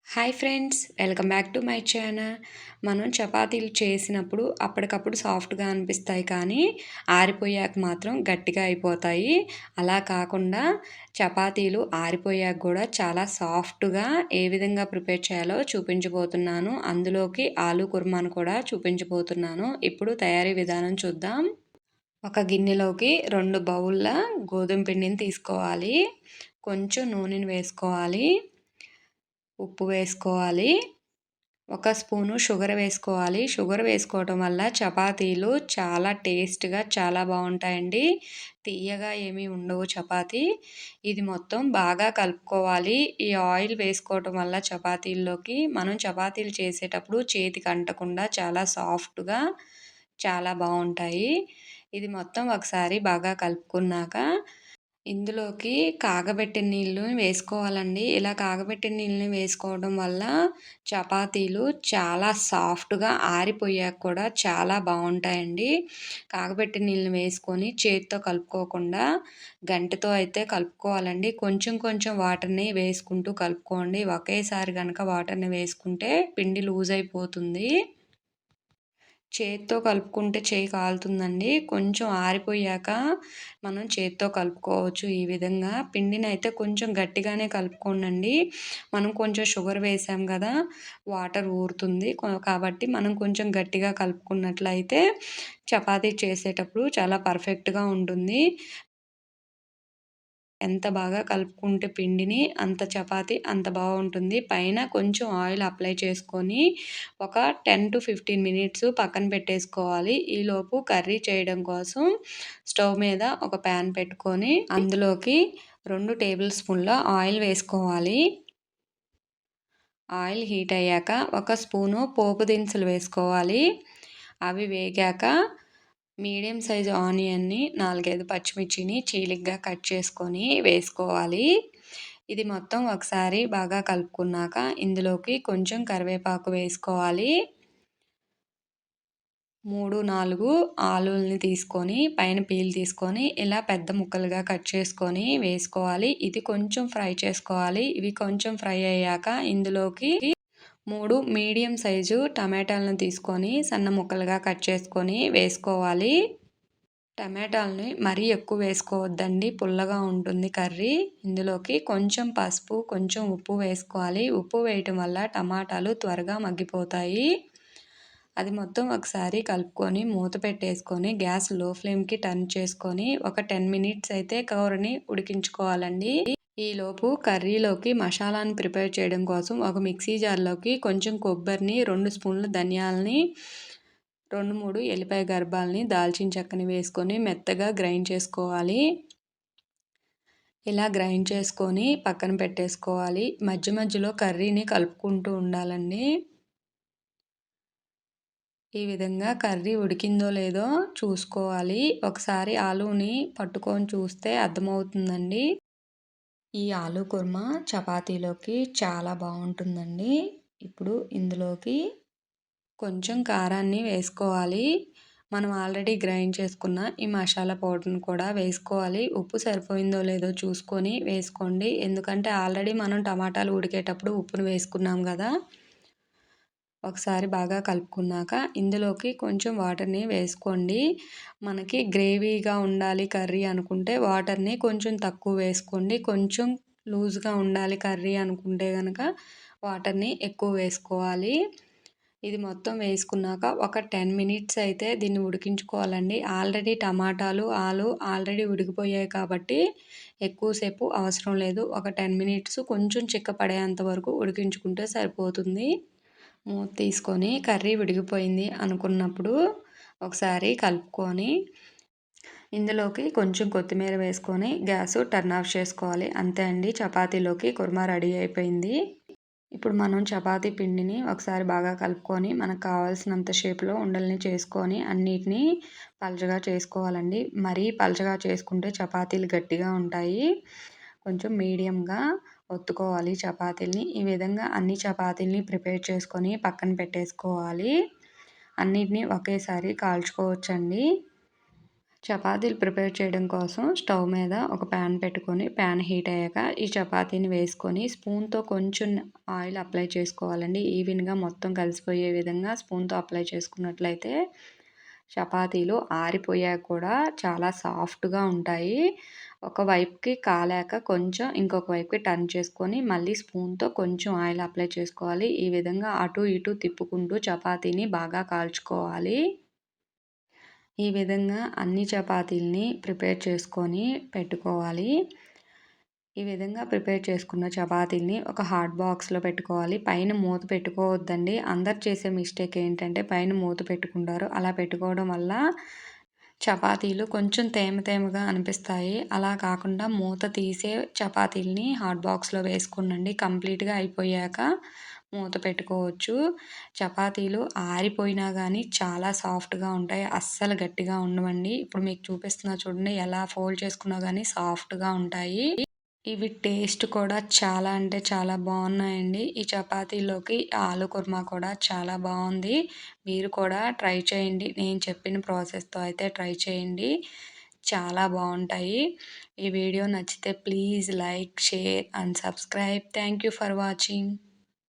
Hi friends, welcome back to my channel. మనం చపాతీలు చేసినప్పుడు అప్పటికప్పుడు సాఫ్ట్గా అనిపిస్తాయి, కానీ ఆరిపోయాక మాత్రం గట్టిగా అయిపోతాయి. అలా కాకుండా చపాతీలు ఆరిపోయాక కూడా చాలా సాఫ్ట్గా ఏ విధంగా ప్రిపేర్ చేయాలో చూపించబోతున్నాను. అందులోకి ఆలూ కుర్మాను కూడా చూపించబోతున్నాను. ఇప్పుడు తయారీ విధానం చూద్దాం. ఒక గిన్నెలోకి 2 బౌళ్ళ గోధుమ పిండిని తీసుకోవాలి. కొంచెం నూనెని వేసుకోవాలి. ఉప్పు వేసుకోవాలి. ఒక స్పూను షుగర్ వేసుకోవాలి. షుగర్ వేసుకోవటం వల్ల చపాతీలు చాలా టేస్ట్‌గా చాలా బాగుంటాయండి. తియ్యగా ఏమీ ఉండవు చపాతీ. ఇది మొత్తం బాగా కలుపుకోవాలి. ఈ ఆయిల్ వేసుకోవటం వల్ల చపాతీల్లోకి మనం చపాతీలు చేసేటప్పుడు చేతికి అంటకుండా చాలా సాఫ్ట్‌గా చాలా బాగుంటాయి. ఇది మొత్తం ఒకసారి బాగా కలుపుకున్నాక ఇందులోకి కాగబెట్టిన నీళ్ళని వేసుకోవాలండి. ఇలా కాగబెట్టిన నీళ్ళని వేసుకోవడం వల్ల చపాతీలు చాలా సాఫ్ట్‌గా ఆరిపోయాక కూడా చాలా బాగుంటాయండి. కాగబెట్టిన నీళ్ళని వేసుకొని చేత్తో కలుపుకోకుండా గంటెతో అయితే కలుపుకోవాలండి. కొంచెం కొంచెం వాటర్‌ని వేసుకుంటూ కలుపుకోండి. ఒకేసారి గనక వాటర్‌ని వేసుకుంటే పిండి లూజ్ అయిపోతుంది. చేత్తో కలుపుకుంటే చేయి కాలుతుందండి. కొంచెం ఆరిపోయాక మనం చేత్తో కలుపుకోవచ్చు. ఈ విధంగా పిండినైతే కొంచెం గట్టిగానే కలుపుకోండండి. మనం కొంచెం షుగర్ వేసాం కదా, వాటర్ ఊరుతుంది. కాబట్టి మనం కొంచెం గట్టిగా కలుపుకున్నట్లయితే చపాతీ చేసేటప్పుడు చాలా పర్ఫెక్ట్‌గా ఉంటుంది. ఎంత బాగా కలుపుకుంటే పిండిని అంత చపాతీ అంత బాగుంటుంది. పైన కొంచెం ఆయిల్ అప్లై చేసుకొని ఒక 10-15 మినిట్స్ పక్కన పెట్టేసుకోవాలి. ఈలోపు కర్రీ చేయడం కోసం స్టవ్ మీద ఒక ప్యాన్ పెట్టుకొని అందులోకి 2 టేబుల్ స్పూన్ల ఆయిల్ వేసుకోవాలి. ఆయిల్ హీట్ అయ్యాక ఒక స్పూను పోపు దినుసులు వేసుకోవాలి. అవి వేగాక మీడియం సైజు ఆనియన్ని 4-5 పచ్చిమిర్చిని చీలికగా కట్ చేసుకొని వేసుకోవాలి. ఇది మొత్తం ఒకసారి బాగా కలుపుకున్నాక ఇందులోకి కొంచెం కరివేపాకు వేసుకోవాలి. 3-4 ఆలూల్ని తీసుకొని పైన పీల్ తీసుకొని ఇలా పెద్ద ముక్కలుగా కట్ చేసుకొని వేసుకోవాలి. ఇది కొంచెం ఫ్రై చేసుకోవాలి. ఇవి కొంచెం ఫ్రై అయ్యాక ఇందులోకి 3 మీడియం సైజు టమాటాలను తీసుకొని సన్న ముక్కలుగా కట్ చేసుకొని వేసుకోవాలి. టమాటాలని మరీ ఎక్కువ వేసుకోవద్దండి, పుల్లగా ఉంటుంది కర్రీ. ఇందులోకి కొంచెం పసుపు, కొంచెం ఉప్పు వేసుకోవాలి. ఉప్పు వేయటం వల్ల టమాటాలు త్వరగా మగ్గిపోతాయి. అది మొత్తం ఒకసారి కలుపుకొని మూత పెట్టేసుకొని గ్యాస్ లో ఫ్లేమ్కి టర్న్ చేసుకొని ఒక 10 మినిట్స్ అయితే కూరని ఉడికించుకోవాలండి. ఈలోపు కర్రీలోకి మసాలాని ప్రిపేర్ చేయడం కోసం ఒక మిక్సీ జార్లోకి కొంచెం కొబ్బరిని, 2 స్పూన్ల ధనియాలని, 2-3 ఎల్లిపాయ గర్భాలని, దాల్చిన చెక్కని వేసుకొని మెత్తగా గ్రైండ్ చేసుకోవాలి. ఇలా గ్రైండ్ చేసుకొని పక్కన పెట్టేసుకోవాలి. మధ్య మధ్యలో కర్రీని కలుపుకుంటూ ఉండాలండి. ఈ విధంగా కర్రీ ఉడికిందో లేదో చూసుకోవాలి. ఒకసారి ఆలూని పట్టుకొని చూస్తే అర్థమవుతుందండి. ఈ ఆలూ కుర్మా చపాతీలోకి చాలా బాగుంటుందండి. ఇప్పుడు ఇందులోకి కొంచెం కారాన్ని వేసుకోవాలి. మనం ఆల్రెడీ గ్రైండ్ చేసుకున్న ఈ మసాలా పౌడర్ని కూడా వేసుకోవాలి. ఉప్పు సరిపోయిందో లేదో చూసుకొని వేసుకోండి. ఎందుకంటే ఆల్రెడీ మనం టమాటాలు ఉడికేటప్పుడు ఉప్పును వేసుకున్నాం కదా. ఒకసారి బాగా కలుపుకున్నాక ఇందులోకి కొంచెం వాటర్ని వేసుకోండి. మనకి గ్రేవీగా ఉండాలి కర్రీ అనుకుంటే వాటర్ని కొంచెం తక్కువ వేసుకోండి. కొంచెం లూజ్గా ఉండాలి కర్రీ అనుకుంటే కనుక వాటర్ని ఎక్కువ వేసుకోవాలి. ఇది మొత్తం వేసుకున్నాక ఒక 10 మినిట్స్ అయితే దీన్ని ఉడికించుకోవాలండి. ఆల్రెడీ టమాటాలు, ఆలు ఆల్రెడీ ఉడికిపోయాయి కాబట్టి ఎక్కువసేపు అవసరం లేదు. ఒక 10 మినిట్స్ కొంచెం చిక్కపడేంత వరకు ఉడికించుకుంటే సరిపోతుంది. మూత తీసుకొని కర్రీ ఉడికిపోయింది అనుకున్నప్పుడు ఒకసారి కలుపుకొని ఇందులోకి కొంచెం కొత్తిమీర వేసుకొని గ్యాస్ టర్న్ ఆఫ్ చేసుకోవాలి. అంతే అండి, చపాతీలోకి కుర్మా రెడీ అయిపోయింది. ఇప్పుడు మనం చపాతీ పిండిని ఒకసారి బాగా కలుపుకొని మనకు కావాల్సినంత షేప్లో ఉండల్ని చేసుకొని అన్నిటినీ పలచగా చేసుకోవాలండి. మరీ పలచగా చేసుకుంటే చపాతీలు గట్టిగా ఉంటాయి. కొంచెం మీడియంగా ఒత్తుకోవాలి చపాతీల్ని. ఈ విధంగా అన్ని చపాతీల్ని ప్రిపేర్ చేసుకొని పక్కన పెట్టేసుకోవాలి. అన్నిటినీ ఒకేసారి కాల్చుకోవచ్చండి. చపాతీలు ప్రిపేర్ చేయడం కోసం స్టవ్ మీద ఒక ప్యాన్ పెట్టుకొని, ప్యాన్ హీట్ అయ్యాక ఈ చపాతీని వేసుకొని స్పూన్‌తో కొంచెం ఆయిల్ అప్లై చేసుకోవాలండి. ఈవెన్‌గా మొత్తం కలిసిపోయే విధంగా స్పూన్‌తో అప్లై చేసుకున్నట్లయితే చపాతీలు ఆరిపోయాక కూడా చాలా సాఫ్ట్‌గా ఉంటాయి. ఒక వైపుకి కాలాక కొంచెం ఇంకొక వైపుకి టర్న్ చేసుకొని మళ్ళీ స్పూన్‌తో కొంచెం ఆయిల్ అప్లై చేసుకోవాలి. ఈ విధంగా అటు ఇటు తిప్పుకుంటూ చపాతీని బాగా కాల్చుకోవాలి. ఈ విధంగా అన్ని చపాతీలని ప్రిపేర్ చేసుకొని పెట్టుకోవాలి. ఈ విధంగా ప్రిపేర్ చేసుకున్న చపాతీలని ఒక హాట్ బాక్స్‌లో పెట్టుకోవాలి. పైన మూత పెట్టుకోవద్దండి. అందరు చేసే మిస్టేక్ ఏంటంటే పైన మూత పెట్టుకుంటారు. అలా పెట్టుకోవడం వల్ల చపాతీలు కొంచెం తేమ తేమగా అనిపిస్తాయి. అలా కాకుండా మూత తీసే చపాతీలని హాట్ బాక్స్‌లో వేసుకోనండి. కంప్లీట్‌గా అయిపోయాక మూత పెట్టుకోవచ్చు. చపాతీలు ఆరిపోయినా గానీ చాలా సాఫ్ట్‌గా ఉంటాయి. అస్సలు గట్టిగా ఉండవండి. ఇప్పుడు మీకు చూపిస్తున్నా చూడండి ఎలా ఫోల్డ్ చేసుకున్నా గానీ సాఫ్ట్‌గా ఉంటాయి. ఇవి టేస్ట్ కూడా చాలా అంటే చాలా బాగున్నాయండి. ఈ చపాతీలోకి ఆలు కుర్మా కూడా చాలా బావుంది. మీరు కూడా ట్రై చేయండి. నేను చెప్పిన ప్రాసెస్‌తో అయితే ట్రై చేయండి. చాలా బావుంటాయి. ఈ వీడియో నచ్చితే please like, share and subscribe. Thank you for watching.